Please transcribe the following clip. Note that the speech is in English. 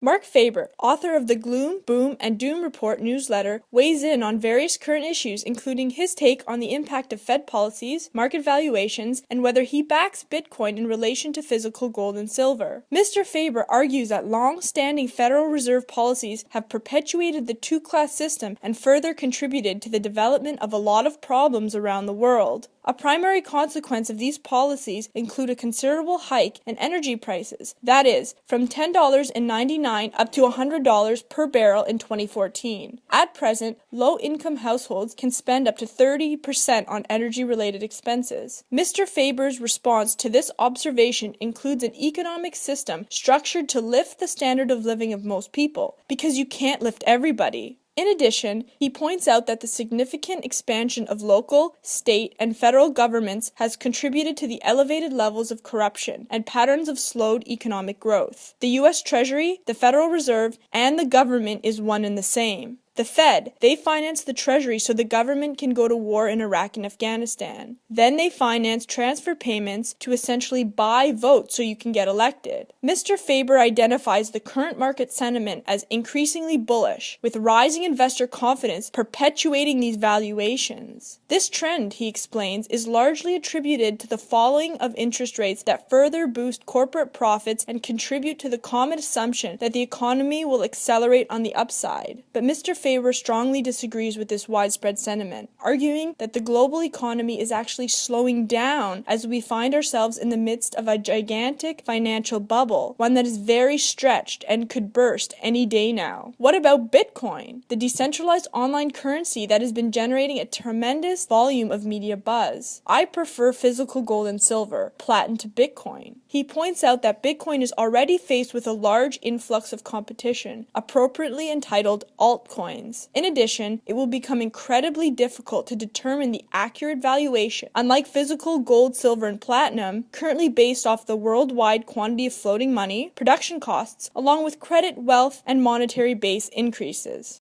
Marc Faber, author of the Gloom, Boom, and Doom Report newsletter, weighs in on various current issues, including his take on the impact of Fed policies, market valuations, and whether he backs Bitcoin in relation to physical gold and silver. Mr. Faber argues that long-standing Federal Reserve policies have perpetuated the two-class system and further contributed to the development of a lot of problems around the world. A primary consequence of these policies include a considerable hike in energy prices, that is, from $10.99 up to $100 per barrel in 2014. At present, low-income households can spend up to 30% on energy-related expenses. Mr. Faber's response to this observation includes an economic system structured to lift the standard of living of most people, because you can't lift everybody. In addition, he points out that the significant expansion of local, state, and federal governments has contributed to the elevated levels of corruption and patterns of slowed economic growth. The U.S. Treasury, the Federal Reserve, and the government is one and the same. The Fed, they finance the Treasury so the government can go to war in Iraq and Afghanistan. Then they finance transfer payments to essentially buy votes so you can get elected. Mr. Faber identifies the current market sentiment as increasingly bullish, with rising investor confidence perpetuating these valuations. This trend, he explains, is largely attributed to the falling of interest rates that further boost corporate profits and contribute to the common assumption that the economy will accelerate on the upside. But Mr. Faber strongly disagrees with this widespread sentiment, arguing that the global economy is actually slowing down as we find ourselves in the midst of a gigantic financial bubble, one that is very stretched and could burst any day now. What about Bitcoin, the decentralized online currency that has been generating a tremendous volume of media buzz? I prefer physical gold and silver, platinum to Bitcoin. He points out that Bitcoin is already faced with a large influx of competition, appropriately entitled altcoins. In addition, it will become incredibly difficult to determine the accurate valuation, unlike physical gold, silver, and platinum, currently based off the worldwide quantity of floating money, production costs, along with credit, wealth, and monetary base increases.